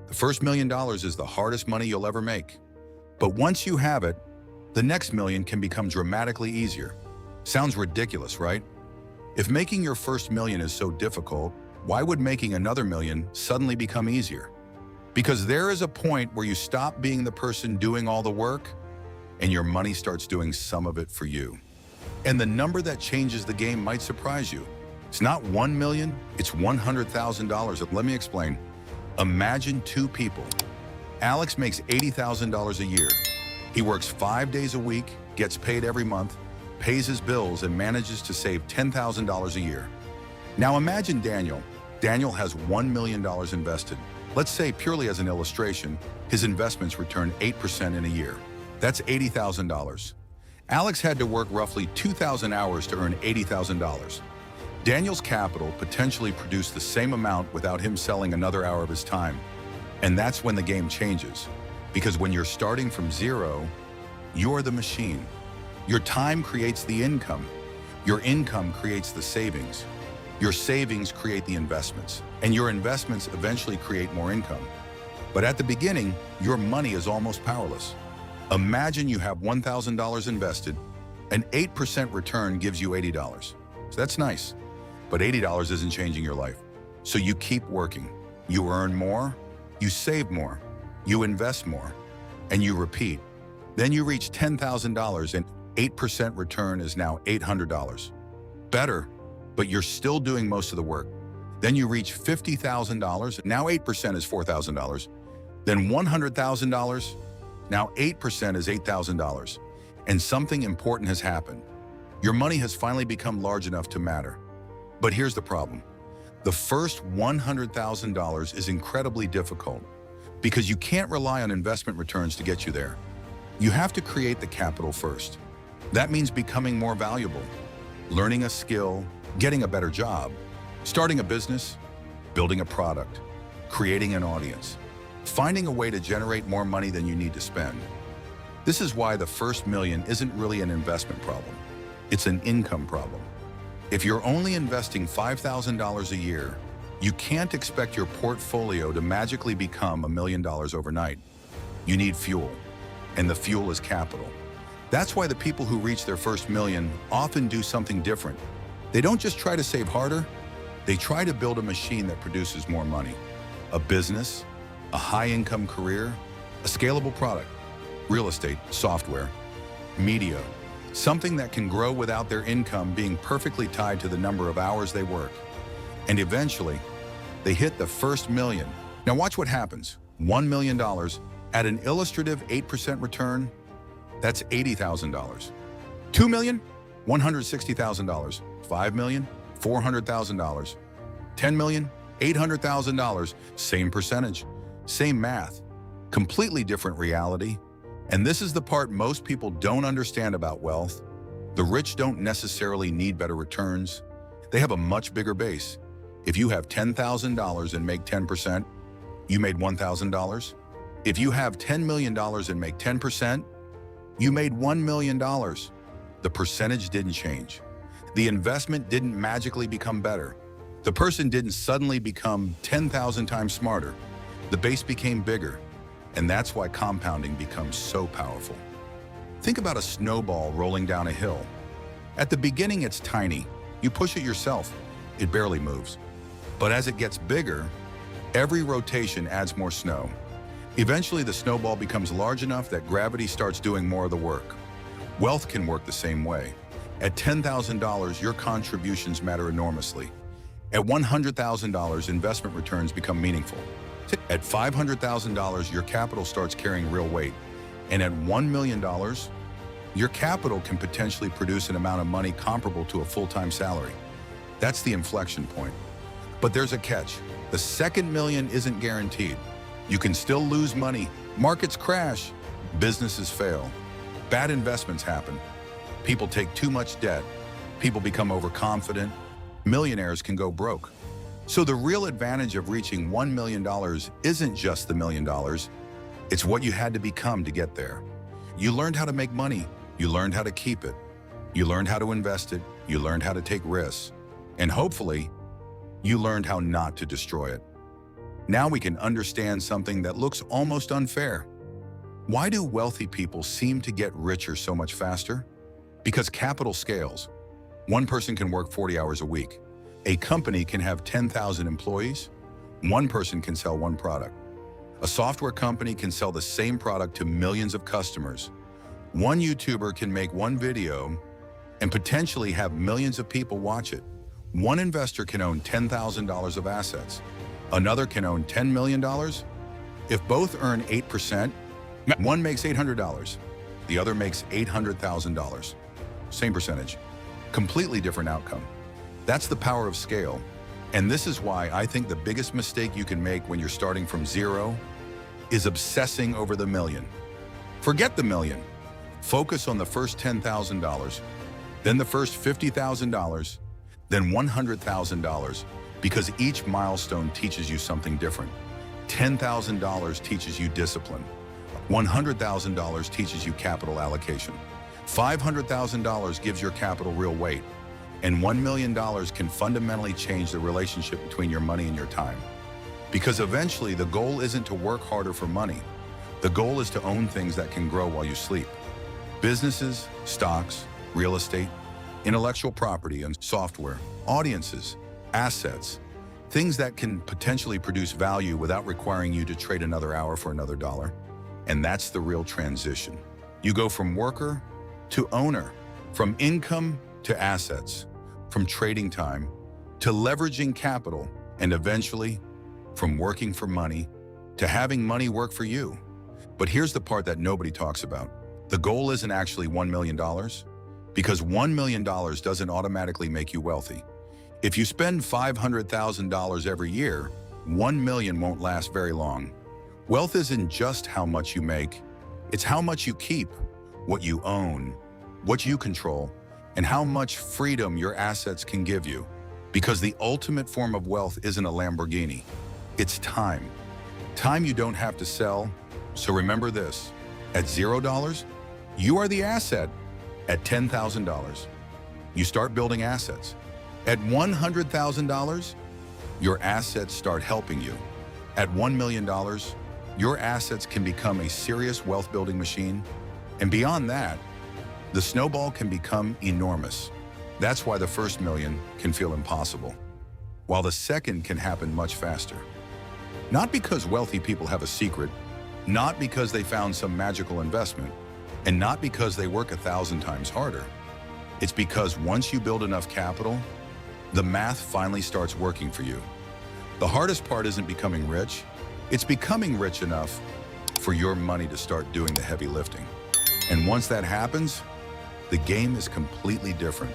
The first $1 million is the hardest money you'll ever make. But once you have it, the next million can become dramatically easier. Sounds ridiculous, right? If making your first million is so difficult, why would making another million suddenly become easier? Because there is a point where you stop being the person doing all the work and your money starts doing some of it for you. And the number that changes the game might surprise you. It's not 1 million, it's $100,000. Let me explain. Imagine two people. Alex makes $80,000 a year. He works 5 days a week, gets paid every month, pays his bills, and manages to save $10,000 a year. Now imagine Daniel. Daniel has $1 million invested. Let's say, purely as an illustration, his investments return 8% in a year. That's $80,000. Alex had to work roughly 2,000 hours to earn $80,000. Daniel's capital potentially produced the same amount without him selling another hour of his time. And that's when the game changes. Because when you're starting from zero, you're the machine. Your time creates the income. Your income creates the savings. Your savings create the investments. And your investments eventually create more income. But at the beginning, your money is almost powerless. Imagine you have $1,000 invested. An 8% return gives you $80. So that's nice. But $80 isn't changing your life. So you keep working. You earn more, you save more, you invest more, and you repeat. Then you reach $10,000 and 8% return is now $800. Better, but you're still doing most of the work. Then you reach $50,000, now 8% is $4,000. Then $100,000, now 8% is $8,000. And something important has happened. Your money has finally become large enough to matter. But here's the problem. The first $100,000 is incredibly difficult because you can't rely on investment returns to get you there. You have to create the capital first. That means becoming more valuable, learning a skill, getting a better job, starting a business, building a product, creating an audience, finding a way to generate more money than you need to spend. This is why the first million isn't really an investment problem. It's an income problem. If you're only investing $5,000 a year, you can't expect your portfolio to magically become $1 million overnight. You need fuel, and the fuel is capital. That's why the people who reach their first million often do something different. They don't just try to save harder, they try to build a machine that produces more money. A business, a high-income career, a scalable product, real estate, software, media, something that can grow without their income being perfectly tied to the number of hours they work. And eventually, they hit the first million. Now watch what happens. $1 million at an illustrative 8% return, that's $80,000. 2 million, $160,000. 5 million, $400,000. 10 million, $800,000. Same percentage, same math, completely different reality. And this is the part most people don't understand about wealth. The rich don't necessarily need better returns. They have a much bigger base. If you have $10,000 and make 10%, you made $1,000. If you have $10 million and make 10%, you made $1 million. The percentage didn't change. The investment didn't magically become better. The person didn't suddenly become 10,000 times smarter. The base became bigger. And that's why compounding becomes so powerful. Think about a snowball rolling down a hill. At the beginning, it's tiny. You push it yourself, it barely moves. But as it gets bigger, every rotation adds more snow. Eventually, the snowball becomes large enough that gravity starts doing more of the work. Wealth can work the same way. At $10,000, your contributions matter enormously. At $100,000, investment returns become meaningful. At $500,000, your capital starts carrying real weight. And at $1 million, your capital can potentially produce an amount of money comparable to a full-time salary. That's the inflection point. But there's a catch. The second million isn't guaranteed. You can still lose money. Markets crash. Businesses fail. Bad investments happen. People take too much debt. People become overconfident. Millionaires can go broke. So the real advantage of reaching $1 million isn't just the $1 million. It's what you had to become to get there. You learned how to make money. You learned how to keep it. You learned how to invest it. You learned how to take risks. And hopefully, you learned how not to destroy it. Now we can understand something that looks almost unfair. Why do wealthy people seem to get richer so much faster? Because capital scales. One person can work 40 hours a week. A company can have 10,000 employees. One person can sell one product. A software company can sell the same product to millions of customers. One YouTuber can make one video and potentially have millions of people watch it. One investor can own $10,000 of assets. Another can own $10 million. If both earn 8%, one makes $800. The other makes $800,000. Same percentage. Completely different outcome. That's the power of scale. And this is why I think the biggest mistake you can make when you're starting from zero is obsessing over the million. Forget the million. Focus on the first $10,000, then the first $50,000, then $100,000, because each milestone teaches you something different. $10,000 teaches you discipline. $100,000 teaches you capital allocation. $500,000 gives your capital real weight. And $1 million can fundamentally change the relationship between your money and your time. Because eventually the goal isn't to work harder for money. The goal is to own things that can grow while you sleep. Businesses, stocks, real estate, intellectual property and software, audiences, assets, things that can potentially produce value without requiring you to trade another hour for another dollar. And that's the real transition. You go from worker to owner, from income to assets, from trading time to leveraging capital, and eventually from working for money to having money work for you. But here's the part that nobody talks about. The goal isn't actually $1 million, because $1 million doesn't automatically make you wealthy. If you spend $500,000 every year, $1 million won't last very long. Wealth isn't just how much you make, it's how much you keep, what you own, what you control, and how much freedom your assets can give you. Because the ultimate form of wealth isn't a Lamborghini, it's time. Time you don't have to sell. So remember this, at $0, you are the asset. At $10,000, you start building assets. At $100,000, your assets start helping you. At $1 million, your assets can become a serious wealth-building machine. And beyond that, the snowball can become enormous. That's why the first million can feel impossible, while the second can happen much faster. Not because wealthy people have a secret, not because they found some magical investment, and not because they work 1,000 times harder. It's because once you build enough capital, the math finally starts working for you. The hardest part isn't becoming rich, it's becoming rich enough for your money to start doing the heavy lifting. And once that happens, the game is completely different.